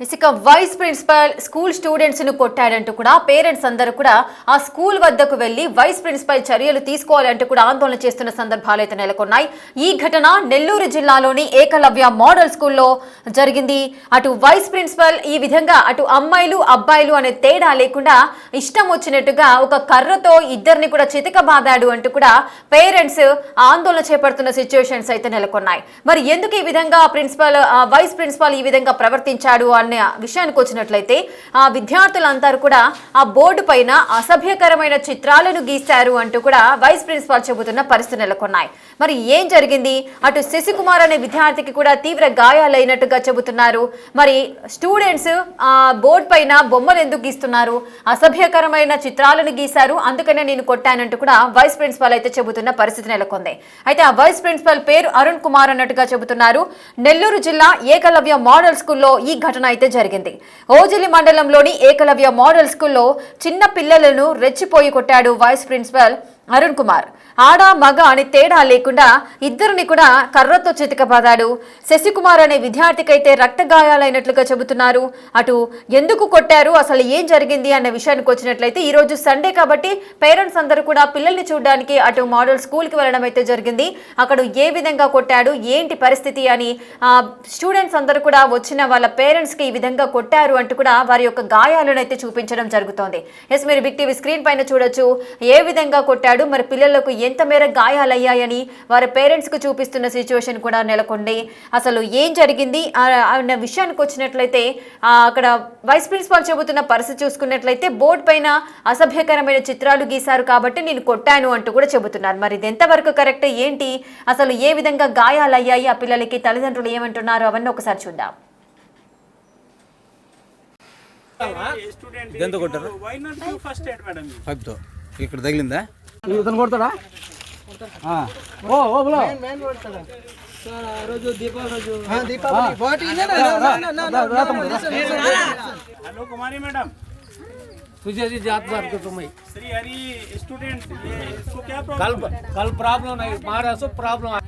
ఇసుక vice principal school students ను కొట్టాడంటూ కూడా పేరెంట్స్ అందరూ కూడా ఆ స్కూల్ వద్దకు వెళ్లి వైస్ ప్రిన్సిపల్ చర్యలు తీసుకోవాలంటూ కూడా ఆందోళన చేస్తున్న సందర్భాలు అయితే నెలకొన్నాయి. ఈ ఘటన నెల్లూరు జిల్లాలోని ఏకలవ్య మోడల్ స్కూల్లో జరిగింది. అటు వైస్ ప్రిన్సిపల్ ఈ విధంగా అటు అమ్మాయిలు అబ్బాయిలు అనే తేడా లేకుండా ఇష్టం వచ్చినట్టుగా ఒక కర్రతో ఇద్దరిని కూడా చితకబాదాడు అంటూ కూడా పేరెంట్స్ ఆందోళన చేపడుతున్న సిచ్యువేషన్స్ అయితే నెలకొన్నాయి. మరి ఎందుకు ఈ విధంగా వైస్ ప్రిన్సిపల్ ఈ విధంగా ప్రవర్తించాడు అనే విషయానికి వచ్చినట్లయితే ఆ విద్యార్థులందరూ కూడా ఆ బోర్డు పైన అసభ్యకరమైన చిత్రాలను గీశారు అంటూ కూడా వైస్ ప్రిన్సిపాల్ చెబుతున్న పరిస్థితులు నెలకొన్నాయి. మరి ఏం జరిగింది? అటు శశికుమార్ అనే విద్యార్థికి కూడా తీవ్ర గాయాలైనట్టుగా చెబుతున్నారు. మరి స్టూడెంట్స్ ఆ బోర్డు పైన బొమ్మలు ఎందుకు గీస్తున్నారు? అసభ్యకరమైన చిత్రాలను గీశారు, అందుకనే నేను కొట్టానంటూ కూడా వైస్ ప్రిన్సిపాల్ అయితే చెబుతున్న పరిస్థితి నెలకొంది. అయితే ఆ వైస్ ప్రిన్సిపల్ పేరు అరుణ్ కుమార్ అన్నట్టుగా చెబుతున్నారు. నెల్లూరు జిల్లా ఏకలవ్య మోడల్ స్కూల్లో ఈ ఘటన అయితే జరిగింది. ఓజిలి మండలంలోని ఏకలవ్య మోడల్ స్కూల్లో చిన్న పిల్లలను రెచ్చిపోయి కొట్టాడు వైస్ ప్రిన్సిపల్ అరుణ్ కుమార్. ఆడ మగ అని తేడా లేకుండా ఇద్దరిని కూడా కర్రతో చితకబాదాడు. శశికుమార్ అనే విద్యార్థికి అయితే రక్త గాయాలైనట్లుగా చెబుతున్నారు. అటు ఎందుకు కొట్టారు, అసలు ఏం జరిగింది అన్న విషయానికి వచ్చినట్లయితే ఈ రోజు సండే కాబట్టి పేరెంట్స్ అందరూ కూడా పిల్లల్ని చూడడానికి అటు మోడల్ స్కూల్కి వెళ్ళడం అయితే జరిగింది. అక్కడ ఏ విధంగా కొట్టాడు, ఏంటి పరిస్థితి అని స్టూడెంట్స్ అందరూ కూడా వచ్చిన వాళ్ళ పేరెంట్స్కి ఈ విధంగా కొట్టారు అంటూ కూడా వారి యొక్క గాయాలను అయితే చూపించడం జరుగుతోంది. ఎస్, మీరు బిగ్ టీవీ స్క్రీన్ పైన చూడొచ్చు ఏ విధంగా కొట్టాడు, మరి పిల్లలకు ఎంత మేర గాయాలయ్యాయని వారి పేరెంట్స్ కు చూపిస్తున్న సిచ్యువేషన్ కూడా నెలకొంది. అసలు ఏం జరిగింది అన్న విషయానికి వచ్చినట్లయితే అక్కడ వైస్ ప్రిన్సిపాల్ చెబుతున్న పరిస్థితి చూసుకున్నట్లయితే బోర్డు పైన అసభ్యకరమైన చిత్రాలు గీశారు కాబట్టి నేను కొట్టాను అంటూ కూడా చెబుతున్నారు. మరి ఇది ఎంతవరకు కరెక్ట్, ఏంటి, అసలు ఏ విధంగా గాయాలయ్యాయి ఆ పిల్లలకి, తల్లిదండ్రులు ఏమంటున్నారు, అవన్నీ ఒకసారి చూద్దాం. ఇక్కడ తగిలిందా? ఇతను కొడతాడా? हेलो कुमारी मैडम, तुझे जी जात बात को तुम्हें श्री हरि स्टूडेंट, ये इसको क्या प्रॉब्लम? कल प्रॉब्लम नहीं मारा सब प्रॉब्लम है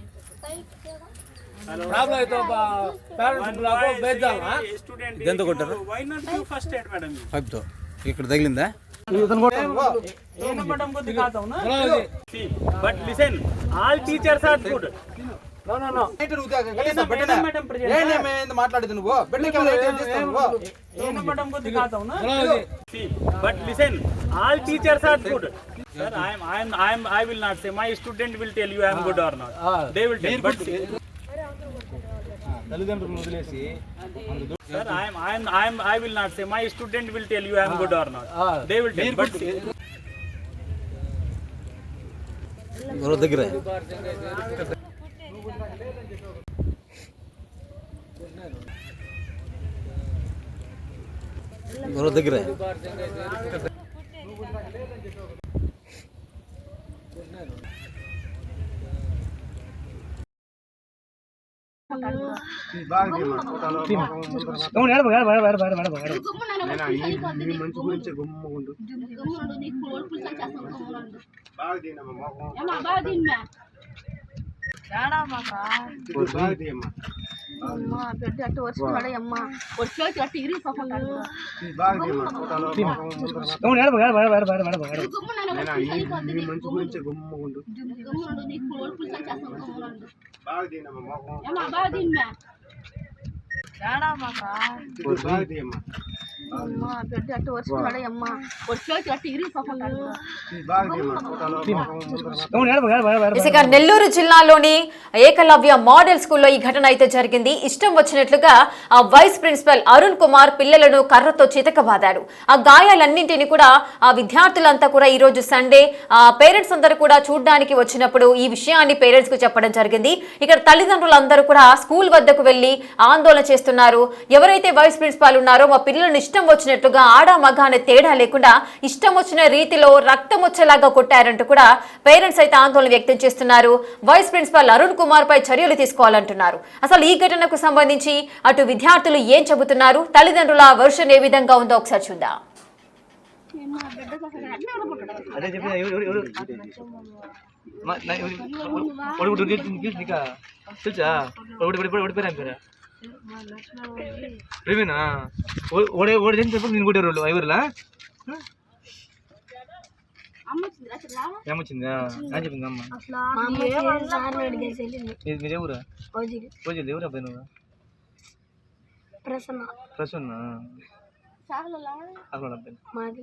तो पेरेंट्स बुला को भेज डालना. स्टूडेंट इधर కొట్టారు. Why not give first aid madam? పైప్తో ఇక్కడ తగిలిందా? इतने కొడతాడా? दोनों मैडम को दिखाता हूं ना. But listen, all teachers are good. No no no madam present మాట్లాడేది నువ్వు బిడ్డకి दोनों मैडम को दिखाता हूं ना. But listen, all teachers are good. Sir, I will not say. My student will tell you I am good or not. They will tell. But తల్లిదండ్రులను వదిలేసి sir, I will not say. My student will tell you I am good or not. They will tell. But దగ్గర దగ్గర మంచి గురించి గుమ్మండు బిడ్డ అటు వచ్చి అమ్మా వచ్చి అటు ఇరి మంచి గురించి గుమ్మండు బిడ్డ అటు వచ్చి అమ్మా వచ్చి అటు ఇరి ఇసుక నెల్లూరు జిల్లాలోని ఏకలవ్య మోడల్ స్కూల్లో ఈ ఘటన అయితే జరిగింది. ఇష్టం వచ్చినట్లుగా ఆ వైస్ ప్రిన్సిపల్ అరుణ్ కుమార్ పిల్లలను కర్రతో చితకబాదాడు. ఆ గాయాలన్నింటినీ కూడా ఆ విద్యార్థులంతా కూడా ఈ రోజు సండే పేరెంట్స్ అందరూ కూడా చూడడానికి వచ్చినప్పుడు ఈ విషయాన్ని పేరెంట్స్ కు చెప్పడం జరిగింది. ఇక్కడ తల్లిదండ్రులందరూ కూడా స్కూల్ వద్దకు వెళ్లి ఆందోళన చేస్తున్నారు. ఎవరైతే వైస్ ప్రిన్సిపాల్ ఉన్నారో మా పిల్లలను ఇష్టం వచ్చినట్లుగా ఆడ మగ అనే తేడా లేకుండా ఇష్టం వచ్చిన రీతిలో రక్తం వచ్చేలాగా కొట్టారంటూ కూడా పేరెంట్స్ అయితే ఆందోళన వ్యక్తం చేస్తున్నారు. వైస్ ప్రిన్సిపల్ అరుణ్ కుమార్ పై చర్యలు తీసుకోవాలంటున్నారు. అసలు ఈ ఘటనకు సంబంధించి అటు విద్యార్థులు ఏం చెబుతున్నారు, తల్లిదండ్రుల వర్షన్ ఏ విధంగా ఉందో ఒకసారి చూద్దాం. తెలుసా ప్రవీణ్ ఓడే ఓడి చెప్పి నేను కొట్టే రోజు ఐవర్లా ఏమొచ్చిందా అని చెప్పింది అమ్మ మీదే ఊరా రోజు ఎవరు అబ్బాయి నువ్వు ప్రసన్న అబ్బాయి మాది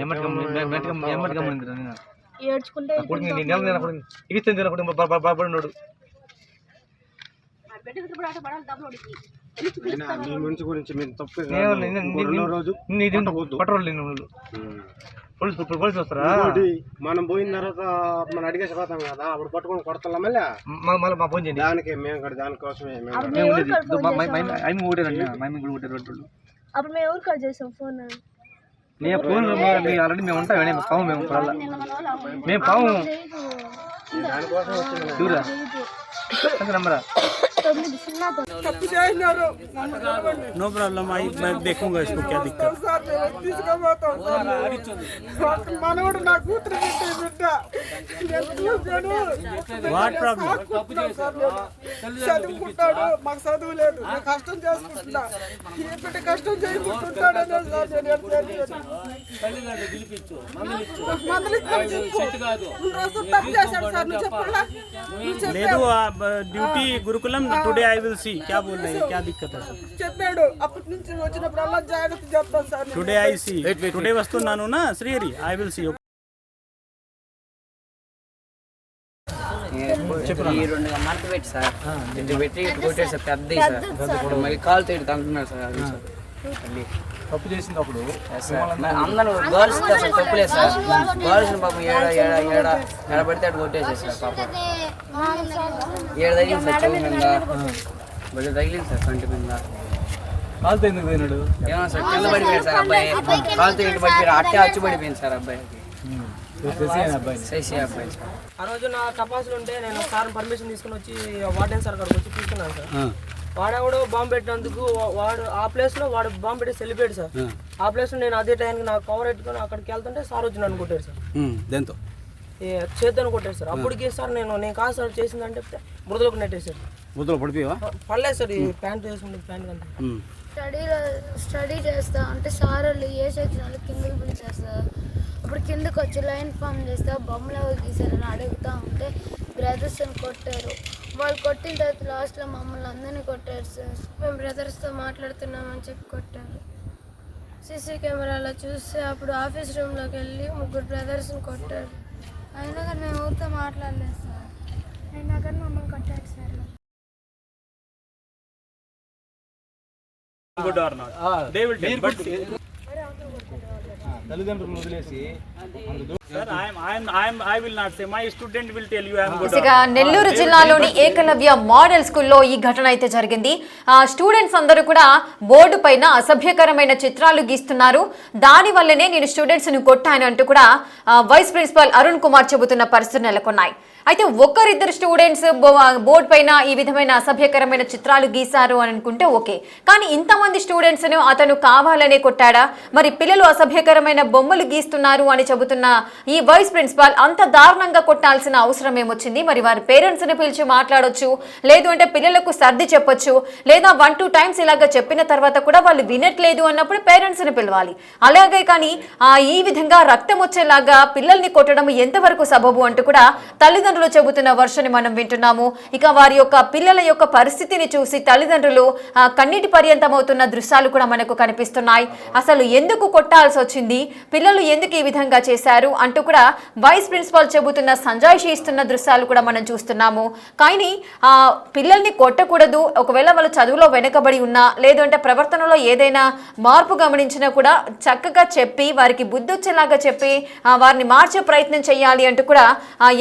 ఎమ్మటి గమ్ముందిరా నేను ఇగిస్తాను బాబడున్నాడు మీ మంచి గురించి మీరు తప్పు రోజు పోలీసు వస్తారా మనం పోయిన తర్వాత మనం అడిగేసి పోతాం కదా అప్పుడు పట్టుకొని కొడతాం మళ్ళీ మళ్ళీ మా ఫోన్ చేయండి దానికి మేము కూడా దానికోసమే అప్పుడు మేము ఎవరు కాల్ చేసాం ఫోన్ నేను ఫోన్ ఆల్రెడీ మేము ఉంటాం పాము మేము పాము దానికోసం వచ్చింది దూరా నమ్మరా नो प्रॉब्लम आई मैं देखूंगा इसको क्या दिक्कत व्हाट प्रॉब्लम చదువుకుంటాడు మాకు చదువు లేదు కష్టం చేసుకుంటున్నా కష్టం చేసుకుంటాడు లేదు డ్యూటీ గురుకులం టుడే ఐ విల్ సీ क्या बोल रहे हैं क्या दिक्कत है చెప్పాడు అప్పటి నుంచి వచ్చినప్పుడల్లా జాగ్రత్త చెప్తాను sir today I see today వస్తున్నాను నా శ్రీహరి ఐ విల్ సీ ఈ 2 గంటలు పెట్టి సార్ ఇటు పెట్టి ఇటు కొట్టాడు సార్ పెద్దది సార్ మళ్ళీ కాలు తేడు తంటున్నాడు సార్ అది సార్ తప్పు చేసినప్పుడు అందరూ గర్ల్స్ తప్పులేదు సార్ గర్ల్స్ పాపం ఏడ పడితే అటు కొట్టేసారు సార్ పాపం ఏడ తగిలింది సార్ చెవు మీద బయట తగిలింది సార్ కంటి మీద కాలుతో ఎందుకు పోయినాడు ఏమో సార్ కింద పడిపోయాడు సార్ అబ్బాయి కాలుతో ఇంటి పడిపోయాడు అట్టే వచ్చి పడిపోయింది సార్ అబ్బాయికి శశి అబ్బాయి సార్ ఆ రోజు నా టపాసులు ఉంటే నేను సార్ పర్మిషన్ తీసుకుని వచ్చి వార్డెన్ సార్ అక్కడికి వచ్చి తీసుకున్నాను సార్ వాడెవడో బాంబు పెట్టినందుకు వాడు ఆ ప్లేస్లో వాడు బాంబు పెట్టి వెళ్ళిపోయాడు సార్ ఆ ప్లేస్లో నేను అదే టైంకి నాకు కవర్ పెట్టుకుని అక్కడికి వెళ్తుంటే సార్ వచ్చి నన్ను కొట్టాడు సార్ దేంతో చేద్దాను కొట్టాడు సార్ అప్పటికి సార్ నేను కాదు సార్ చేసిందంటే మృదులకు నెట్టేసారు ముద్దలో పడిపోయావా పడలేదు సార్ ఈ ప్యాంట్ వేసుకుంటే ప్యాంట్ కంటే స్టడీ చేస్తా అంటే సార్ వాళ్ళు ఏ సెక్షన్ వాళ్ళు కిందకి పిలిచేస్తారు అప్పుడు కిందకి వచ్చి లైన్ ఫామ్ చేస్తా బొమ్మలు ఎవరు గీసారని అడుగుతూ ఉంటే బ్రదర్స్ని కొట్టారు వాళ్ళు కొట్టిన తర్వాత లాస్ట్లో మమ్మల్ని అందరినీ కొట్టారు సార్ మేము బ్రదర్స్తో మాట్లాడుతున్నామని చెప్పి కొట్టారు సీసీ కెమెరాలో చూస్తే అప్పుడు ఆఫీస్ రూమ్లోకి వెళ్ళి 3 బ్రదర్స్ని కొట్టారు అయినా కానీ మేము ఎవరితో మాట్లాడలేదు సార్ అయినా కానీ మమ్మల్ని కొట్టారు sir good or not they will tell but తల్లిదండ్రులను వదిలేసి sir I will not say my student will tell you I am good ఇక నెల్లూరు జిల్లాలోని ఏకలవ్య మోడల్ స్కూల్లో ఈ ఘటన అయితే జరిగింది. స్టూడెంట్స్ అందరూ కూడా బోర్డు పైన అసభ్యకరమైన చిత్రాలు గీస్తున్నారు. దాని వల్లనే నేను స్టూడెంట్స్ ను కొట్టాను అంటూ కూడా వైస్ ప్రిన్సిపల్ అరుణ్ కుమార్ చెబుతున్న పరిస్థితులు నెలకొన్నాయి. అయితే ఒక్కరిద్దరు స్టూడెంట్స్ బోర్డు పైన ఈ విధమైన అసభ్యకరమైన చిత్రాలు గీశారు అని అనుకుంటే ఓకే, కానీ ఇంతమంది స్టూడెంట్స్ ను అతను కావాలనే కొట్టాడా? మరి పిల్లలు అసభ్యకరమైన బొమ్మలు గీస్తున్నారు అని చెబుతున్న ఈ వైస్ ప్రిన్సిపాల్ అంత దారుణంగా కొట్టాల్సిన అవసరం ఏమొచ్చింది? మరి వారి పేరెంట్స్ ని పిలిచి మాట్లాడొచ్చు, లేదు అంటే పిల్లలకు సర్ది చెప్పొచ్చు, లేదా 1-2 టైమ్స్ ఇలాగ చెప్పిన తర్వాత కూడా వాళ్ళు వినట్లేదు అన్నప్పుడు పేరెంట్స్ ని పిలవాలి. అలాగే కానీ ఈ విధంగా రక్తం వచ్చేలాగా పిల్లల్ని కొట్టడం ఎంతవరకు సబబు అంటూ కూడా తల్లిదండ్రులు చెబుతున్న వర్షని మనం వింటున్నాము. ఇక వారి యొక్క పిల్లల యొక్క పరిస్థితిని చూసి తల్లిదండ్రులు కన్నీటి పర్యంతమవుతున్న దృశ్యాలు కూడా మనకు కనిపిస్తున్నాయి. అసలు ఎందుకు కొట్టాల్సి వచ్చింది, పిల్లలు ఎందుకు ఈ విధంగా చేశారు అంటూ కూడా వైస్ ప్రిన్సిపాల్ చెబుతున్న సంజాయిషి ఇస్తున్న దృశ్యాలు కూడా మనం చూస్తున్నాము. కానీ పిల్లల్ని కొట్టకూడదు, ఒకవేళ వాళ్ళు చదువులో వెనుకబడి ఉన్నా లేదంటే ప్రవర్తనలో ఏదైనా మార్పు గమనించినా కూడా చక్కగా చెప్పి వారికి బుద్ధి వచ్చేలాగా చెప్పి వారిని మార్చే ప్రయత్నం చేయాలి అంటూ కూడా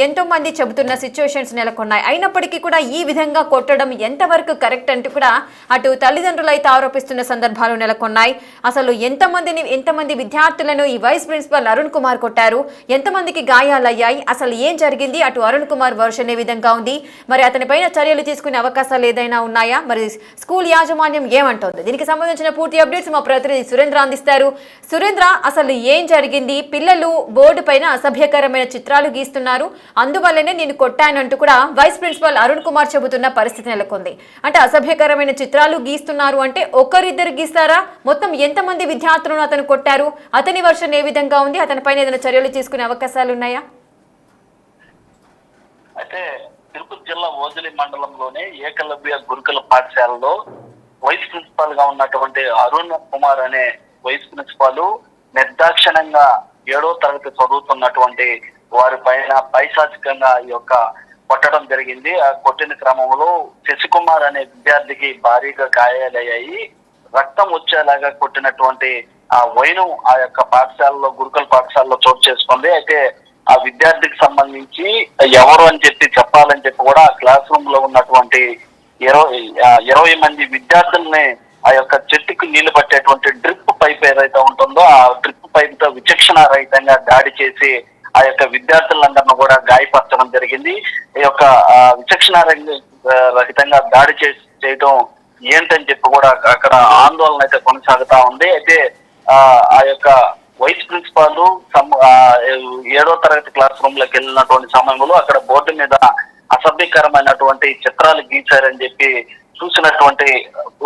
ఎంతో మంది చెబుతున్న సిచ్యువేషన్స్ నెలకొన్నాయి. అయినప్పటికీ కూడా ఈ విధంగా కొట్టడం ఎంతవరకు కరెక్ట్ అంటూ కూడా అటు తల్లిదండ్రులు అయితే ఆరోపిస్తున్న సందర్భాలు నెలకొన్నాయి. అసలు ఎంతమంది విద్యార్థులను ఈ వైస్ ప్రిన్సిపల్ అరుణ్ కుమార్ కొట్టారు, ఎంతమందికి గాయాలయ్యాయి, అసలు ఏం జరిగింది, అటు అరుణ్ కుమార్ వర్షన్ ఏ విధంగా ఉంది, మరి అతనిపైన చర్యలు తీసుకునే అవకాశాలు ఏదైనా ఉన్నాయా, మరి స్కూల్ యాజమాన్యం ఏమంటోంది? దీనికి సంబంధించిన పూర్తి అప్డేట్స్ మా ప్రతినిధి సురేంద్ర అందిస్తారు. సురేంద్ర, అసలు ఏం జరిగింది? పిల్లలు బోర్డు పైన అసభ్యకరమైన చిత్రాలు గీస్తున్నారు, అందువల్లనే వల్లనే నేను కొట్టానంటూ కూడా వైస్ ప్రిన్సిపల్ అరుణ్ కుమార్ చెబుతున్న పరిస్థితి నెలకొంది. అంటే అసభ్యకరమైన చిత్రాలు గీస్తున్నారు అంటే ఒకరిద్దరు గీస్తారా? మొత్తం ఎంతమంది విద్యార్థులను అతను కొట్టారు? అతని వర్షన్ ఏ విధంగా ఉంది? అతనిపైన ఏదైనా చర్యలు తీసుకునే అవకాశాలు ఉన్నాయా? అయితే తిరుపతి జిల్లా ఓదలి మండలంలోనే ఏకలవ్య గురుకుల పాఠశాలలో వైస్ ప్రిన్సిపాల్ గా ఉన్నటువంటి అరుణ్ కుమార్ అనే వైస్ ప్రిన్సిపాల్ నిర్దాక్షిణంగా 7వ తరగతి చదువుతున్నటువంటి వారి పైన పైశాచికంగా ఈ యొక్క కొట్టడం జరిగింది. ఆ కొట్టిన క్రమంలో శశికుమార్ అనే విద్యార్థికి భారీగా గాయాలయ్యాయి. రక్తం వచ్చేలాగా కొట్టినటువంటి ఆ వైనం ఆ యొక్క పాఠశాలలో గురుకుల పాఠశాలలో చోటు చేసుకుంది. అయితే ఆ విద్యార్థికి సంబంధించి ఎవరు అని చెప్పాలని చెప్పి కూడా ఆ క్లాస్ రూమ్ లో ఉన్నటువంటి 20 మంది విద్యార్థుల్ని ఆ యొక్క చెట్టుకు నీళ్లు పట్టేటువంటి డ్రిప్ పైప్ ఏదైతే ఉంటుందో ఆ డ్రిప్ పైప్ తో విచక్షణ రహితంగా దాడి చేసి ఆ యొక్క విద్యార్థులందరినీ కూడా గాయపరచడం జరిగింది. ఈ యొక్క విచక్షణ రహితంగా దాడి చేయడం ఏంటని చెప్పి కూడా అక్కడ ఆందోళన అయితే కొనసాగుతా ఉంది. అయితే ఆ యొక్క వైస్ ప్రిన్సిపాల్ 7వ తరగతి క్లాస్ రూమ్ లోకి వెళ్ళినటువంటి సమయంలో అక్కడ బోర్డు మీద అసభ్యకరమైనటువంటి చిత్రాలు గీశారని చెప్పి చూసినటువంటి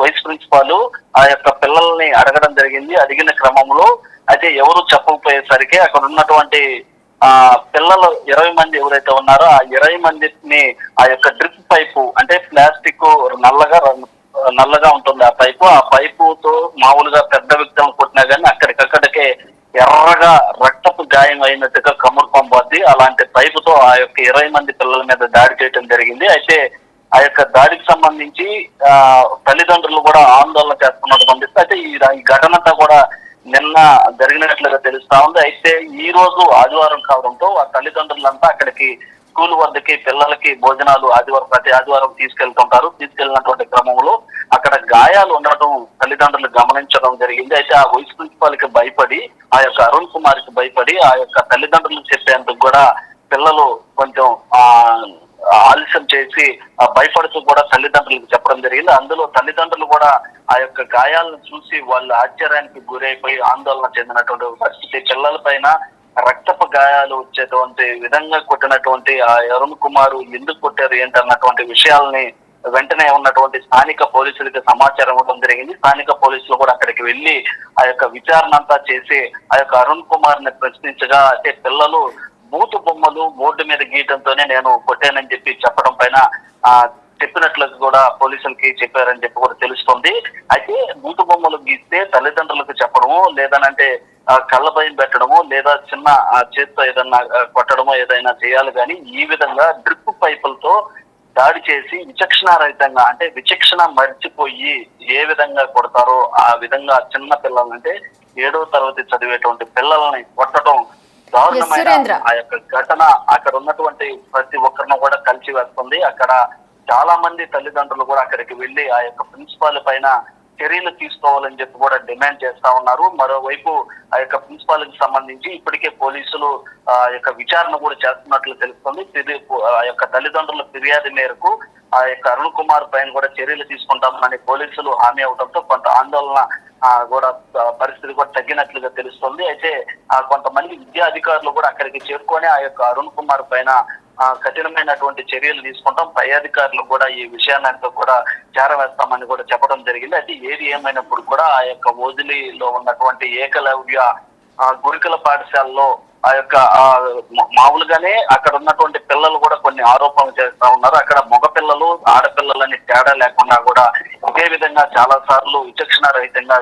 వైస్ ప్రిన్సిపాల్ ఆ యొక్క పిల్లల్ని అడగడం జరిగింది. అడిగిన క్రమంలో అయితే ఎవరు చెప్పకపోయేసరికి అక్కడ ఉన్నటువంటి పిల్లలు 20 మంది ఎవరైతే ఉన్నారో ఆ 20 మందిని ఆ యొక్క డ్రిప్ పైపు అంటే ప్లాస్టిక్ నల్లగా ఉంటుంది ఆ పైపుతో మామూలుగా పెద్ద వ్యక్తులను కొట్టినా కానీ అక్కడికక్కడికే ఎర్రగా రక్తపు గాయం అయినట్టుగా కమ్ముడుకోబోద్ది. అలాంటి పైపుతో ఆ యొక్క 20 మంది పిల్లల మీద దాడి చేయడం జరిగింది. అయితే ఆ యొక్క దాడికి సంబంధించి తల్లిదండ్రులు కూడా ఆందోళన చేస్తున్నట్టు కనిపిస్తుంది. అయితే ఈ ఘటన అంతా కూడా నిన్న జరిగినట్లుగా తెలుస్తా ఉంది. అయితే ఈ రోజు ఆదివారం కావడంతో ఆ తల్లిదండ్రులంతా అక్కడికి స్కూల్ వద్దకి పిల్లలకి భోజనాలు ప్రతి ఆదివారం తీసుకెళ్తుంటారు. తీసుకెళ్లినటువంటి క్రమంలో అక్కడ గాయాలు ఉండటం తల్లిదండ్రులు గమనించడం జరిగింది. అయితే ఆ వైస్ ప్రిన్సిపాల్ కి భయపడి ఆ యొక్క అరుణ్ కుమార్ కి భయపడి ఆ యొక్క తల్లిదండ్రులకు చెప్పేందుకు కూడా పిల్లలు కొంచెం ఆలస్యం చేసి భయపడుతూ కూడా తల్లిదండ్రులకు చెప్పడం జరిగింది. అందులో తల్లిదండ్రులు కూడా ఆ యొక్క గాయాలను చూసి వాళ్ళు ఆశ్చర్యానికి గురైపోయి ఆందోళన చెందినటువంటి పరిస్థితి. పిల్లల పైన రక్తపు గాయాలు వచ్చేటువంటి విధంగా కొట్టినటువంటి ఆ అరుణ్ కుమార్ ఎందుకు కొట్టారు ఏంటన్నటువంటి విషయాలని వెంటనే ఉన్నటువంటి స్థానిక పోలీసులకి సమాచారం ఇవ్వడం జరిగింది. స్థానిక పోలీసులు కూడా అక్కడికి వెళ్లి ఆ యొక్క విచారణ అంతా చేసి ఆ యొక్క అరుణ్ కుమార్ ని ప్రశ్నించగా అయితే పిల్లలు బూతు బొమ్మలు బోర్డు మీద గీయడంతోనే నేను కొట్టానని చెప్పడం పైన చెప్పినట్లు కూడా పోలీసులకి చెప్పారని చెప్పి కూడా తెలుస్తుంది. అయితే బూతు బొమ్మలు గీస్తే తల్లిదండ్రులకు చెప్పడము లేదనంటే కళ్ళ భయం పెట్టడము లేదా చిన్న చేతితో ఏదన్నా కొట్టడమో ఏదైనా చేయాలి. కానీ ఈ విధంగా డ్రిప్ పైపులతో దాడి చేసి విచక్షణారహితంగా అంటే విచక్షణ మర్చిపోయి ఏ విధంగా కొడతారో ఆ విధంగా చిన్న పిల్లలంటే 7వ తరగతి చదివేటువంటి పిల్లల్ని కొట్టడం దారుణమైన ఆ యొక్క ఘటన అక్కడ ఉన్నటువంటి ప్రతి ఒక్కరిని కూడా కలిసి వస్తుంది. అక్కడ చాలా మంది తల్లిదండ్రులు కూడా అక్కడికి వెళ్లి ఆ యొక్క ప్రిన్సిపాల్ పైన చర్యలు తీసుకోవాలని చెప్పి కూడా డిమాండ్ చేస్తా ఉన్నారు. మరోవైపు ఆ యొక్క ప్రిన్సిపాల్ కి సంబంధించి ఇప్పటికే పోలీసులు ఆ యొక్క విచారణ కూడా చేస్తున్నట్లు తెలుస్తుంది. ఆ యొక్క తల్లిదండ్రుల ఫిర్యాదు మేరకు ఆ యొక్క అరుణ్ కుమార్ పైన కూడా చర్యలు తీసుకుంటామని పోలీసులు హామీ అవడంతో కొంత ఆందోళన కూడా పరిస్థితి కూడా తగ్గినట్లుగా తెలుస్తుంది. అయితే కొంతమంది విద్యా అధికారులు కూడా అక్కడికి చేరుకొని ఆ యొక్క అరుణ్ కుమార్ పైన కఠినమైనటువంటి చర్యలు తీసుకుంటాం, పై అధికారులు కూడా ఈ విషయాన్ని కూడా చేరవేస్తామని కూడా చెప్పడం జరిగింది. అయితే ఏది ఏమైనప్పుడు కూడా ఆ యొక్క ఓజిలిలో ఉన్నటువంటి ఏకలవ్య గురుకుల పాఠశాలలో ఆ యొక్క మామూలుగానే అక్కడ ఉన్నటువంటి పిల్లలు కూడా కొన్ని ఆరోపణలు చేస్తా ఉన్నారు. అక్కడ మగ పిల్లలు ఆడపిల్లలని తేడా లేకుండా కూడా ఇదే విధంగా చాలా సార్లు విచక్షణ రహితంగా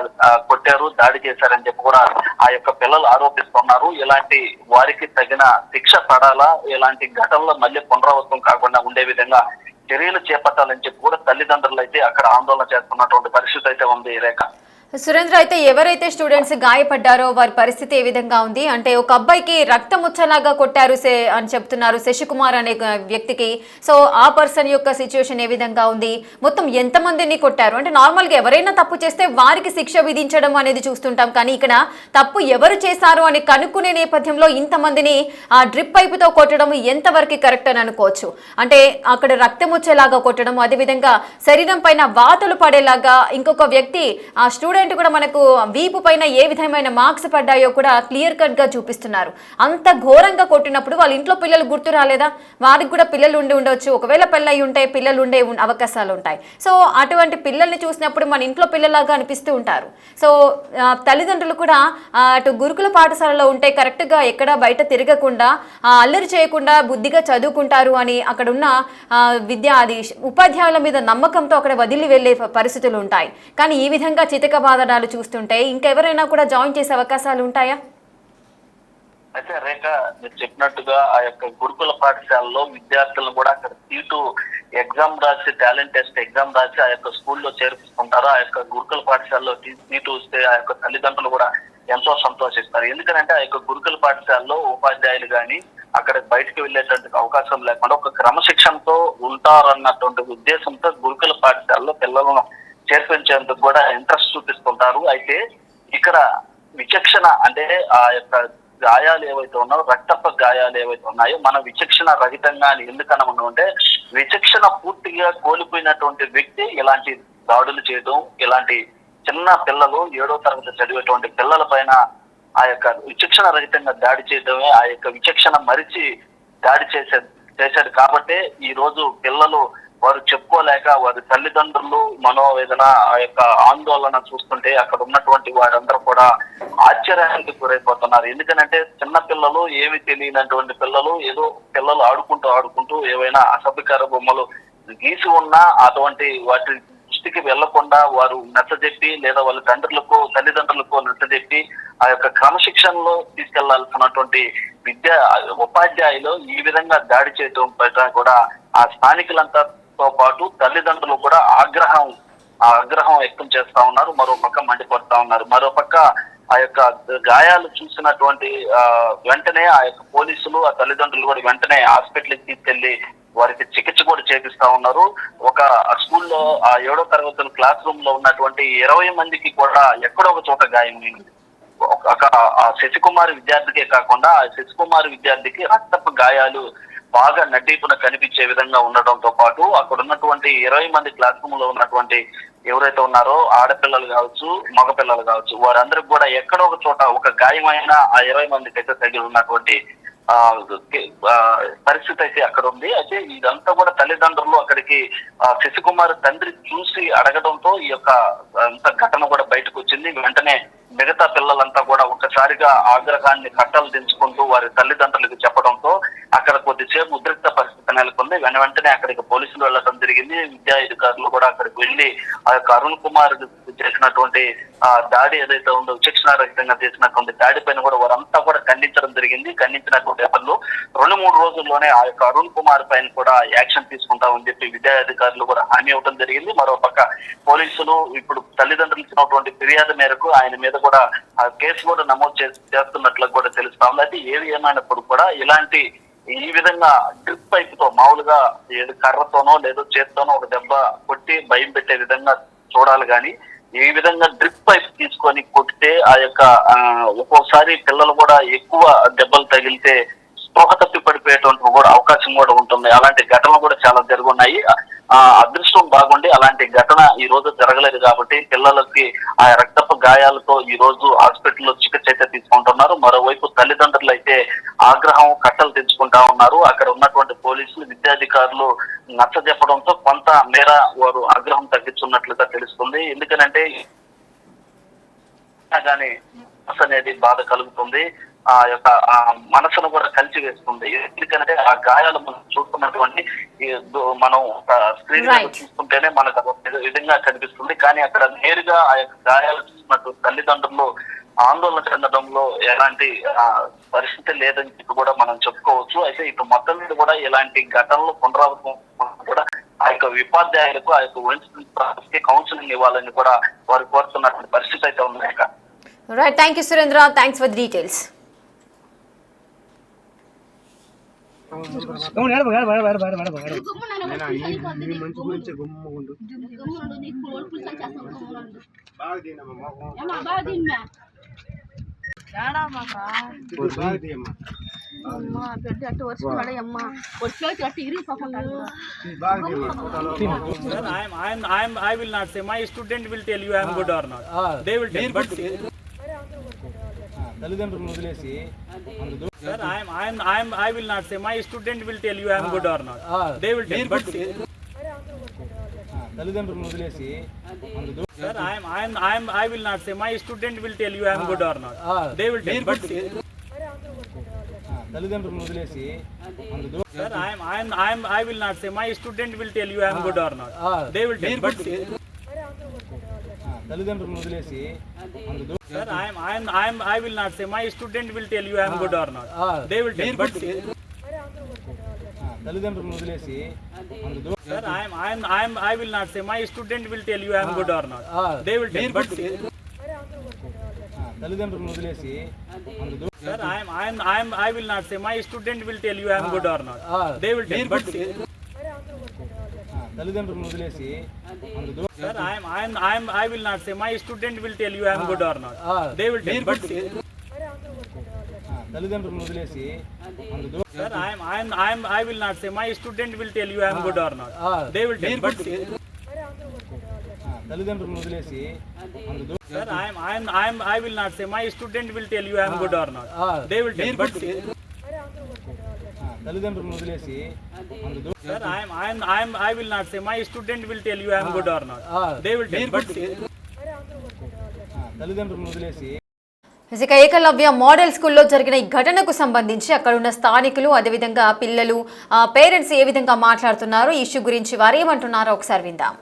కొట్టారు, దాడి చేశారని చెప్పి కూడా ఆ యొక్క పిల్లలు ఆరోపిస్తున్నారు. ఇలాంటి వారికి తగిన శిక్ష పడాలా, ఇలాంటి ఘటనలు మళ్ళీ పునరావృతం కాకుండా ఉండే విధంగా చర్యలు చేపట్టాలని చెప్పి కూడా తల్లిదండ్రులు అయితే అక్కడ ఆందోళన చేస్తున్నటువంటి పరిస్థితి అయితే ఉంది. రేఖ సురేంద్ర, అయితే ఎవరైతే స్టూడెంట్స్ గాయపడ్డారో వారి పరిస్థితి ఏ విధంగా ఉంది? అంటే ఒక అబ్బాయికి రక్తం వచ్చేలాగా కొట్టారు అని చెప్తున్నారు శశికుమార్ అనే వ్యక్తికి. సో ఆ పర్సన్ యొక్క సిచ్యువేషన్ ఏ విధంగా ఉంది? మొత్తం ఎంతమందిని కొట్టారు? అంటే నార్మల్గా ఎవరైనా తప్పు చేస్తే వారికి శిక్ష విధించడం అనేది చూస్తుంటాం, కానీ ఇక్కడ తప్పు ఎవరు చేశారు అని కనుక్కునే నేపథ్యంలో ఇంతమందిని ఆ డ్రిప్ పైపుతో కొట్టడం ఎంతవరకు కరెక్ట్ అని అనుకోవచ్చు? అంటే అక్కడ రక్తం వచ్చేలాగా కొట్టడం, అదేవిధంగా శరీరం పైన వాతలు పడేలాగా ఇంకొక వ్యక్తి ఆ స్టూడెంట్ స్టూడెంట్ కూడా మనకు వీపు పైన ఏ విధమైన మార్క్స్ పడ్డాయో కూడా క్లియర్ కట్ గా చూపిస్తున్నారు. అంత ఘోరంగా కొట్టినప్పుడు వాళ్ళ ఇంట్లో పిల్లలు గుర్తు రాలేదా? వారికి కూడా పిల్లలు ఉండి ఉండొచ్చు, ఒకవేళ పెళ్ళయి ఉంటే పిల్లలు ఉండే అవకాశాలు ఉంటాయి. సో అటువంటి పిల్లల్ని చూసినప్పుడు మన ఇంట్లో పిల్లలాగా అనిపిస్తూ ఉంటారు. సో తల్లిదండ్రులు కూడా అటు గురుకుల పాఠశాలలో ఉంటే కరెక్ట్గా ఎక్కడ బయట తిరగకుండా అల్లరి చేయకుండా బుద్ధిగా చదువుకుంటారు అని అక్కడ ఉన్న ఉపాధ్యాయుల మీద నమ్మకంతో అక్కడ వదిలి వెళ్ళే పరిస్థితులు ఉంటాయి. కానీ ఈ విధంగా చితకబాదనాలు చూస్తుంటే ఇంకెవరైనా కూడా జాయిన్ చేసే అవకాశాలు ఉంటాయా? అయితే రేఖ మీరు చెప్పినట్టుగా ఆ యొక్క గురుకుల పాఠశాలలో విద్యార్థులను కూడా అక్కడ సీటు ఎగ్జామ్ రాసి, టాలెంట్ టెస్ట్ ఎగ్జామ్ రాసి ఆ యొక్క స్కూల్లో చేర్పిస్తుంటారు. ఆ యొక్క గురుకుల పాఠశాలలో సీటు వస్తే ఆ యొక్క తల్లిదండ్రులు కూడా ఎంతో సంతోషిస్తారు. ఎందుకంటే ఆ యొక్క గురుకుల పాఠశాలలో ఉపాధ్యాయులు కానీ అక్కడ బయటకు వెళ్ళేటువంటి అవకాశం లేకుండా ఒక క్రమశిక్షణతో ఉంటారన్నటువంటి ఉద్దేశంతో గురుకుల పాఠశాలలో పిల్లలను చేర్పించేందుకు కూడా ఇంట్రెస్ట్ చూపిస్తుంటారు. అయితే ఇక్కడ విచక్షణ అంటే ఆ యొక్క గాయాలు ఏవైతే ఉన్నాయో, రక్తపు గాయాలు ఏవైతే ఉన్నాయో మనం విచక్షణ రహితంగా అని ఎందుకన్నా అంటే విచక్షణ పూర్తిగా కోల్పోయినటువంటి వ్యక్తి ఇలాంటి దాడులు చేయడం, ఇలాంటి చిన్న పిల్లలు 7వ తరగతి చదివేటువంటి పిల్లల పైన ఆ యొక్క విచక్షణ రహితంగా దాడి చేయడమే, ఆ యొక్క విచక్షణ మరిచి దాడి చేశాడు. కాబట్టే ఈ రోజు పిల్లలు వారు చెప్పుకోలేక వారి తల్లిదండ్రులు మనోవేదన, ఆ యొక్క ఆందోళన చూస్తుంటే అక్కడ ఉన్నటువంటి వారందరూ కూడా ఆశ్చర్యానికి గురైపోతున్నారు. ఎందుకంటే చిన్న పిల్లలు, ఏమి తెలియనటువంటి పిల్లలు, ఏదో పిల్లలు ఆడుకుంటూ ఏవైనా అసభ్యకర బొమ్మలు గీసి ఉన్నా అటువంటి వాటి దృష్టికి వెళ్లకుండా వారు నచ్చజెప్పి లేదా వాళ్ళ తల్లిదండ్రులకు నచ్చజెప్పి ఆ యొక్క క్రమశిక్షణలో తీసుకెళ్లాల్సినటువంటి ఉపాధ్యాయులు ఈ విధంగా దాడి చేయడం పట్ల కూడా ఆ స్థానికులంతతో పాటు తల్లిదండ్రులు కూడా ఆగ్రహం వ్యక్తం చేస్తా ఉన్నారు. మరో పక్క మండిపడుతా ఉన్నారు. మరో పక్క ఆ యొక్క గాయాలు చూసినటువంటి వెంటనే ఆ యొక్క పోలీసులు, ఆ తల్లిదండ్రులు కూడా వెంటనే హాస్పిటల్కి తీసుకెళ్లి వారికి చికిత్స కూడా చేపిస్తా ఉన్నారు. ఒక స్కూల్లో ఆ 7వ తరగతి క్లాస్ రూమ్ లో ఉన్నటువంటి 20 మందికి కూడా ఎక్కడో ఒక చోట గాయమైంది. ఆ శశికుమార్ విద్యార్థికే కాకుండా ఆ శశికుమార్ విద్యార్థికి రక్తపు గాయాలు బాగా నడ్డీపున కనిపించే విధంగా ఉండడంతో పాటు అక్కడ ఉన్నటువంటి 20 మంది క్లాస్ రూమ్ లో ఉన్నటువంటి ఎవరైతే ఉన్నారో ఆడపిల్లలు కావచ్చు, మగపిల్లలు కావచ్చు, వారందరికి కూడా ఎక్కడో ఒక చోట ఒక గాయమైన ఆ 20 మందికి అయితే తగిలి ఉన్నటువంటి పరిస్థితి అయితే అక్కడ ఉంది. అయితే ఇదంతా కూడా తల్లిదండ్రులు అక్కడికి శశికుమార్ తండ్రి చూసి అడగడంతో ఈ యొక్క ఘటన కూడా బయటకు వచ్చింది. వెంటనే మిగతా పిల్లలంతా కూడా ఒక్కసారిగా ఆగ్రహాన్ని కట్టలు దించుకుంటూ వారి తల్లిదండ్రులకు చెప్పడంతో అక్కడ కొద్దిసేపు ఉద్రిక్త పరిస్థితి నెలకొంది. వెంటనే అక్కడికి పోలీసులు వెళ్ళడం జరిగింది. విద్యా అధికారులు కూడా అక్కడికి వెళ్లి ఆ యొక్క అరుణ్ కుమార్ చేసినటువంటి దాడి ఏదైతే ఉందో, విచక్షణ రహితంగా చేసినటువంటి దాడి పైన కూడా వారంతా కూడా ఖండించడం జరిగింది. ఖండించినటువంటి వాళ్ళు 2-3 రోజుల్లోనే ఆ యొక్క అరుణ్ కుమార్ పైన కూడా యాక్షన్ తీసుకుంటామని చెప్పి విద్యా అధికారులు కూడా హామీ ఇవ్వడం జరిగింది. మరో పక్క పోలీసులు ఇప్పుడు తల్లిదండ్రులు ఇచ్చినటువంటి ఫిర్యాదు మేరకు ఆయన మీద కూడా ఆ కేసు కూడా నమోదు చేస్తున్నట్లు కూడా తెలుస్తా ఉంది. అయితే ఏది ఏమైనప్పుడు కూడా ఇలాంటి ఈ విధంగా డ్రిప్ పైప్ తో మామూలుగా ఏది కర్రతోనో లేదో చేత్తోనో ఒక దెబ్బ కొట్టి భయం పెట్టే విధంగా చూడాలి. కానీ ఈ విధంగా డ్రిప్ పైప్ తీసుకొని కొట్టితే ఆ యొక్క ఒక్కోసారి పిల్లలు కూడా ఎక్కువ దెబ్బలు తగిలితే స్పృహ తప్పి పడిపోయేటువంటి కూడా అవకాశం కూడా ఉంటుంది. అలాంటి ఘటనలు కూడా చాలా జరుగున్నాయి. అదృష్టం బాగుండి అలాంటి ఘటన ఈ రోజు జరగలేదు కాబట్టి పిల్లలకి ఆ రక్తపు గాయాలతో ఈ రోజు హాస్పిటల్లో చికిత్స అయితే తీసుకుంటున్నారు. మరోవైపు తల్లిదండ్రులు అయితే ఆగ్రహం కట్టలు తెచ్చుకుంటా ఉన్నారు. అక్కడ ఉన్నటువంటి పోలీసులు, విద్యాధికారులు నచ్చజెప్పడంతో కొంత మేర వారు ఆగ్రహం తగ్గించున్నట్లుగా తెలుస్తుంది. ఎందుకనంటే కానీ అనేది బాధ కలుగుతుంది, ఆ యొక్క మనసును కూడా కలిసి వేస్తుంది. ఎందుకంటే ఆ గాయాలు మనం చూస్తున్నటువంటి మనం స్క్రీన్ చూస్తుంటేనే మనకు విధంగా కనిపిస్తుంది. కానీ అక్కడ నేరుగా ఆ యొక్క గాయాలు చూసినట్టు తల్లిదండ్రులు ఆందోళన చెందడంలో ఎలాంటి పరిస్థితి లేదని చెప్పి కూడా మనం చెప్పుకోవచ్చు. అయితే ఇప్పుడు మొత్తం మీద కూడా ఇలాంటి ఘటనలు పునరావృతం కూడా ఆ యొక్క ఉపాధ్యాయులకు, ఆ యొక్క వైస్ కౌన్సిలింగ్ ఇవ్వాలని కూడా వారు కోరుతున్నటువంటి పరిస్థితి అయితే ఉంది. Right, thank you Surendra, thanks for the details. మంచి గురించి గుమ్ముండు బాగా అమ్మా బిడ్డ అట్టు వచ్చుకున్నాడు అమ్మా వచ్చి అట్టు ఇరిగిపోకుంటాడు Sir, I will not say. My student will tell you I am good or not. They will tell. But తల్లిదండ్రులను వదిలేసి sir, I will not say. My student will tell you I am good or not. They will tell. But తల్లిదండ్రులను వదిలేసి sir, I will not say. My student will tell you I am good or not. They will tell. But తల్లిదండ్రులను వదిలేసి sir, I will not say. My student will tell you I am good or not. They will tell. But తల్లిదండ్రులను వదిలేసి sir, I will not say. My student will tell you I am good or not. They will tell. But తల్లిదండ్రులను వదిలేసి sir, I will not say. My student will tell you I am good or not. They will tell. But తల్లిదండ్రులను వదిలేసి sir, I will not say. My student will tell you I am good or not. They will tell. But తల్లిదండ్రులను వదిలేసి sir, I will not say. My student will tell you I am good or not. They will tell. But తల్లిదండ్రులను వదిలేసి sir, I will not say. My student will tell you I am good or not. They will tell. But తల్లిదండ్రులను వదిలేసి sir, I will not say. My student will tell you I am good or not. They will tell. But తల్లిదండ్రులను వదిలేసి sir, I will not say. My student will tell you I am good or not. They will tell. But తల్లిదండ్రులను వదిలేసి ఇక Eklavya model స్కూల్లో జరిగిన ఈ ఘటనకు సంబంధించి అక్కడ ఉన్న స్థానికులు అదేవిధంగా పిల్లలు పేరెంట్స్ ఏ విధంగా మాట్లాడుతున్నారు ఈ ఇష్యూ గురించి వారు ఏమంటున్నారో ఒకసారి విందాం.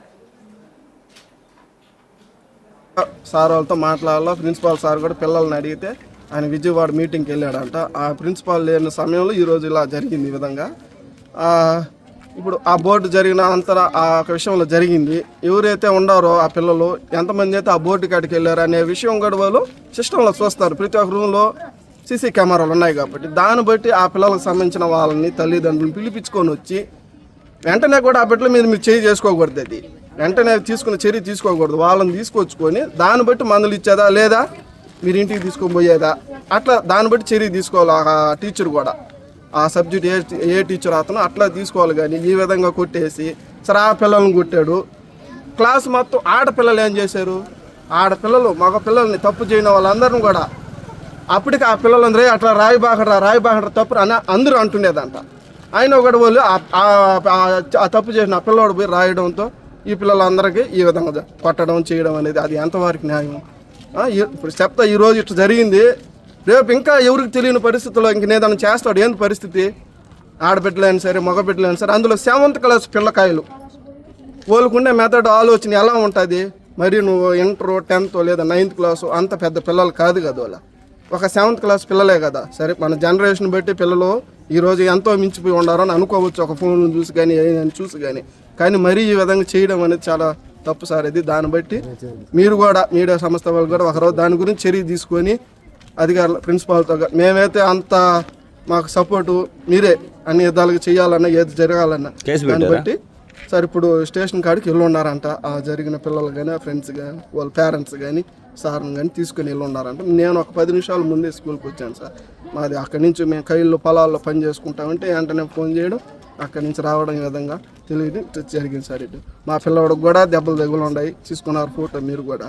సార్ వాళ్ళతో మాట్లాడాల ప్రిన్సిపాల్ సార్ కూడా పిల్లల్ని అడిగితే ఆయన విజయవాడ మీటింగ్కి వెళ్ళాడంట. ఆ ప్రిన్సిపాల్ లేని సమయంలో ఈరోజు ఇలా జరిగింది. ఈ విధంగా ఇప్పుడు ఆ బోర్డు జరిగిన అంతర ఆ విషయంలో జరిగింది. ఎవరైతే ఉండారో ఆ పిల్లలు ఎంతమంది అయితే ఆ బోర్డు కాడికి వెళ్ళారు అనే విషయం కూడా వాళ్ళు సిస్టంలో చూస్తారు. ప్రతి ఒక్క రూమ్లో సీసీ కెమెరాలు ఉన్నాయి కాబట్టి దాన్ని బట్టి ఆ పిల్లలకు సంబంధించిన వాళ్ళని తల్లిదండ్రులను పిలిపించుకొని వచ్చి వెంటనే కూడా ఆ బిడ్డల మీద మీరు చర్య చేసుకోకూడదు. అది వెంటనే తీసుకుని చర్య తీసుకోకూడదు. వాళ్ళని తీసుకొచ్చుకొని దాన్ని బట్టి మందులు ఇచ్చేదా లేదా మీరు ఇంటికి తీసుకొని పోయేదా అట్లా దాన్ని బట్టి చర్య తీసుకోవాలి. ఆ టీచర్ కూడా ఆ సబ్జెక్ట్ ఏ టీచర్ అతను అట్లా తీసుకోవాలి. కానీ ఈ విధంగా కొట్టేసి సరే ఆ పిల్లల్ని కొట్టాడు. క్లాస్ మొత్తం ఆడపిల్లలు ఏం చేశారు, ఆడపిల్లలు మగ పిల్లల్ని తప్పు చేయని వాళ్ళందరిని కూడా అప్పటికి ఆ పిల్లలందరూ అట్లా రాయిబాగడరా తప్పు అని అందరూ అంటుండేదంట. అయినా కూడా వాళ్ళు ఆ తప్పు చేసిన ఆ పిల్లవాడు పోయి రాయడంతో ఈ పిల్లలందరికీ ఈ విధంగా కొట్టడం చేయడం అనేది అది ఎంతవరకు న్యాయం? ఇప్పుడు చెప్తా ఈరోజు ఇట్లా జరిగింది, రేపు ఇంకా ఎవరికి తెలియని పరిస్థితుల్లో ఇంక ఏదైనా చేస్తాడు. ఏంది పరిస్థితి? ఆడబిడ్డలైనా సరే మగబిడ్డలైనా సరే అందులో 7th క్లాస్ పిల్లకాయలు వాళ్ళకుండే మెథడ్ ఆలోచన ఎలా ఉంటుంది? మరి నువ్వు ఇంటర్ 10th లేదా 9th క్లాసు అంత పెద్ద పిల్లలు కాదు కదా, వాళ్ళ ఒక 7th క్లాస్ పిల్లలే కదా. సరే మన జనరేషన్ బట్టి పిల్లలు ఈరోజు ఎంతో మించిపోయి ఉండారని అనుకోవచ్చు, ఒక ఫోన్ చూసి కానీ ఏదైనా చూసి కానీ మరీ ఈ విధంగా చేయడం అనేది చాలా తప్పు సార్. ఇది దాన్ని బట్టి మీరు కూడా మీడియా సంస్థ వాళ్ళు కూడా ఒకరోజు దాని గురించి చర్య తీసుకొని అధికారులు ప్రిన్సిపాల్తో మేమైతే అంత మాకు సపోర్టు మీరే అన్ని విధాలుగా చేయాలన్నా ఏది జరగాలన్నా దాన్ని బట్టి సార్ ఇప్పుడు స్టేషన్ కాడికి వెళ్ళి ఉన్నారంట. ఆ జరిగిన పిల్లలు కానీ ఆ ఫ్రెండ్స్ కానీ వాళ్ళ పేరెంట్స్ కానీ సార్ని కానీ తీసుకుని వెళ్ళి ఉన్నారంట. నేను ఒక 10 నిమిషాల ముందే స్కూల్కి వచ్చాను సార్. మాది అక్కడి నుంచి మేము కైల్లో పొలాల్లో పని చేసుకుంటామంటే వెంటనే ఫోన్ చేయడం అక్కడి నుంచి రావడం ఈ విధంగా తెలియదు జరిగింది సార్. ఇటు మా పిల్లవాడికి కూడా దెబ్బలు దగ్గులు ఉన్నాయి, తీసుకున్నారు ఫోటో మీరు కూడా.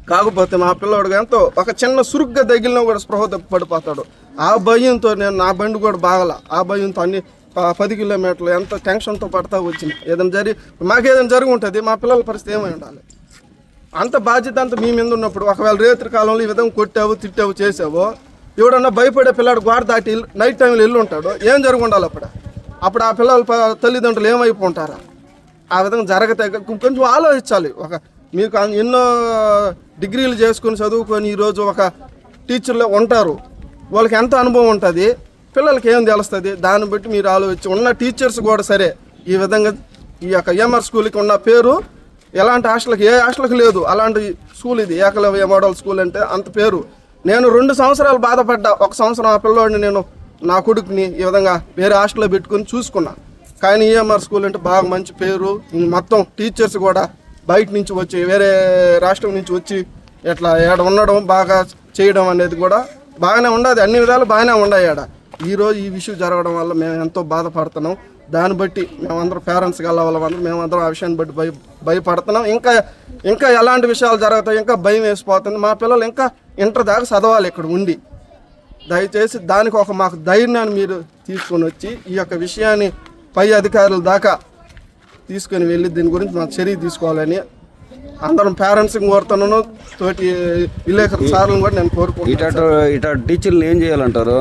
కాకపోతే మా పిల్లవాడికి ఎంతో ఒక చిన్న సురుగ్గా తగిలినా కూడా స్పృహ పడిపోతాడు. ఆ భయంతో నేను నా బండి కూడా బాగల ఆ భయంతో అన్ని 10 కిలోమీటర్లు ఎంత టెన్షన్తో పడతా వచ్చింది. ఏదైనా మాకేదైనా జరిగి ఉంటుంది, మా పిల్లల పరిస్థితి ఏమై ఉండాలి? అంత బాధ్యత అంతా మీ మీద ఉన్నప్పుడు ఒకవేళ రేత్రి కాలంలో ఈ విధంగా కొట్టావు తిట్టావు చేసావో ఎవడన్నా భయపడే పిల్లాడు గోడ దాటి నైట్ టైంలో వెళ్ళి ఉంటాడు, ఏం జరిగి ఉండాలి? అప్పుడు ఆ పిల్లల తల్లిదండ్రులు ఏమైపోంటారా? ఆ విధంగా జరగతే కొంచెం ఆలోచించాలి. మీకు ఎన్నో డిగ్రీలు చేసుకొని చదువుకొని ఈరోజు ఒక టీచర్లు ఉంటారు, వాళ్ళకి ఎంత అనుభవం ఉంటుంది, పిల్లలకి ఏం తెలుస్తుంది? దాన్ని బట్టి మీరు ఆలోచించి ఉన్న టీచర్స్ కూడా సరే ఈ విధంగా ఈ యొక్క ఎంఆర్ స్కూల్కి ఉన్న పేరు ఎలాంటి హాస్టల్కి ఏ హాస్టల్కి లేదు. అలాంటి స్కూల్ ఇది ఏకలవ్య మోడల్ స్కూల్ అంటే అంత పేరు. నేను 2 సంవత్సరాలు బాధపడ్డా. 1 సంవత్సరం ఆ పిల్లోడిని నేను నా కొడుకుని ఈ విధంగా వేరే హాస్టల్లో పెట్టుకుని చూసుకున్నా. కానీ ఈఎంఆర్ స్కూల్ అంటే బాగా మంచి పేరు. మొత్తం టీచర్స్ కూడా బయట నుంచి వచ్చి వేరే రాష్ట్రం నుంచి వచ్చి ఇట్లా ఏడ ఉండడం బాగా చేయడం అనేది కూడా బాగానే ఉండదు. అన్ని విధాలు బాగానే ఉన్నాయి. ఈరోజు ఈ విషయం జరగడం వల్ల మేము ఎంతో బాధపడుతున్నాం. దాన్ని బట్టి మేమందరం పేరెంట్స్ గల వాళ్ళందరూ మేమందరం ఆ విషయాన్ని బట్టి భయపడుతున్నాం. ఇంకా ఎలాంటి విషయాలు జరుగుతాయి ఇంకా భయం వేసిపోతుంది. మా పిల్లలు ఇంకా ఇంటర్ దాకా చదవాలి ఇక్కడ ఉండి. దయచేసి దానికి మాకు ధైర్యాన్ని మీరు తీసుకొని వచ్చి ఈ యొక్క విషయాన్ని పై అధికారుల దాకా తీసుకొని వెళ్ళి దీని గురించి మాకు చర్య తీసుకోవాలని అందరం పేరెంట్స్ కోరుతున్నాను. తోటి విలేకరుల సార్లను కూడా నేను కోరుకుంటున్నాను. టీచర్లు ఏం చేయాలంటారు?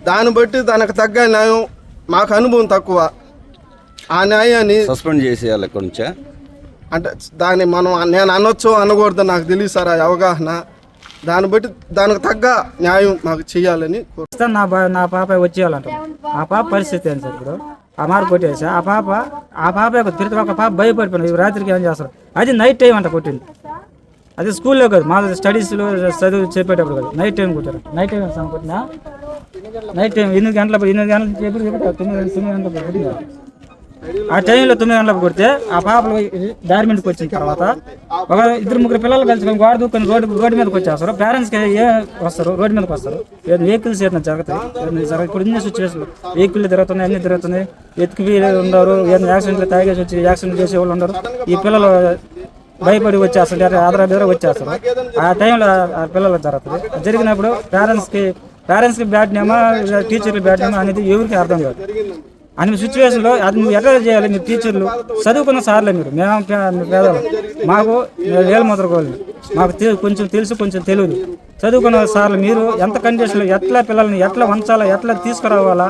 దాన్ని బట్టి దానికి తగ్గ న్యాయం, మాకు అనుభవం తక్కువ, ఆ న్యాయాన్ని సస్పెండ్ చేసేయాలి ఇక్కడ నుంచే అంటే దాన్ని నేను అనొచ్చు అనకూడదు నాకు తెలియదు సార్. ఆ అవగాహన దాన్ని బట్టి దానికి తగ్గ న్యాయం మాకు చేయాలని నా పాప వచ్చేయాలంట. ఆ పాప పరిస్థితి ఏంటి సార్? ఇప్పుడు ఆ మార్క్ కొట్టేసి ఆ పాప ప్రతి ఒక్క పాప భయపడిపోయినాయి. రాత్రికి ఏం చేస్తారు? అది నైట్ టైం అంట కొట్టింది. అది స్కూల్లో కాదు, మా స్టడీస్లో చదువు చెప్పేటప్పుడు కాదు, నైట్ టైం కొట్టారు. నైట్ టైం కొట్టినా నైట్ టైం 8 గంటలకు చెప్పి 9 గంటలకు కొట్టింది. ఆ టైంలో 9 గంటలకు కొడితే ఆ పాపలు దారి మీదకి వచ్చిన తర్వాత ఒక 2-3 పిల్లలు కలిసి గోడ దూకొని రోడ్డు మీదకి వచ్చేస్తారు. పేరెంట్స్కి వస్తారు, రోడ్డు మీదకి వస్తారు. వెహికల్స్ ఏదైనా జరుగుతాయి. ఇప్పుడు ఇన్ని సిచ్యువేషన్ వెహికల్ తిరుగుతున్నాయి, అన్ని తిరుగుతున్నాయి. ఎత్తుకు ఉండరు, ఏదైనా యాక్సిడెంట్లు తాగేసి వచ్చి యాక్సిడెంట్ చేసే వాళ్ళు ఉండరు. ఈ పిల్లలు భయపడి వచ్చేస్తారు, ఆదర వచ్చేస్తారు. ఆ టైంలో ఆ పిల్లలు జరుగుతుంది. జరిగినప్పుడు పేరెంట్స్కి బ్యాడ్ నేమా టీచర్లు బ్యాడ్ నేమా అనేది ఎవరికి అర్థం కాదు. అనే సిచ్యువేషన్లో అది మీరు ఎట్లా చేయాలి? మీరు టీచర్లు చదువుకున్న సార్లే, మేము పేదలు, మాకు వేల మొదలుకోవాలి, మాకు కొంచెం తెలుసు, కొంచెం తెలియదు. చదువుకున్న సార్లు మీరు ఎంత కండిషన్లో ఎట్లా పిల్లల్ని ఎట్లా వంచాలా, ఎట్లా తీసుకురావాలా,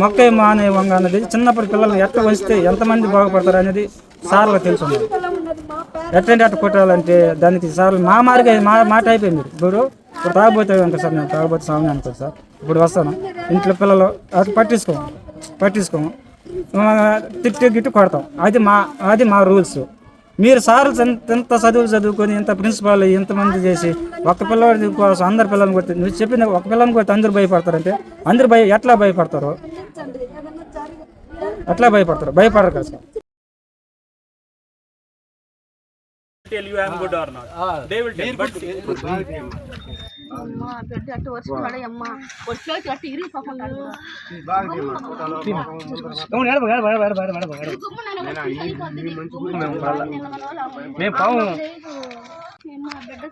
మొక్క మానే వంగ అనేది చిన్నప్పటి పిల్లల్ని ఎట్లా వంచితే ఎంతమంది బాగుపడతారు అనేది సార్లు తెలుసున్నారు. ఎట్లా కొట్టాలంటే దానికి సార్లు మా మార్గం మా టైప్ అయింది. ఇప్పుడు తాగబోతే అనుకో సార్, నేను తాగబోతే సామె అనుకో సార్. ఇప్పుడు వస్తాను, ఇంట్లో పిల్లలు అది పట్టించుకోము, తిట్టి గిట్టు కొడతాం. అది మా రూల్స్. మీరు సార్లు ఎంత చదువుకొని ఎంత ప్రిన్సిపాల్ ఎంతమంది చేసి ఒక్క పిల్లవాడి కోసం అందరు పిల్లల్ని కొడితే నువ్వు చెప్పింది ఒక పిల్లల్ని కొడితే అందరూ భయపడతారంటే అందరూ ఎట్లా భయపడతారు? భయపడరు కదా sir. Tell you I am good or not. They will tell. But అమ్మా బిడ్డ అట్టు వర్షిస్తున్నాడు అమ్మా వర్షంలో అట్టు ఇరి పాపం మేము పాము బిడ్డ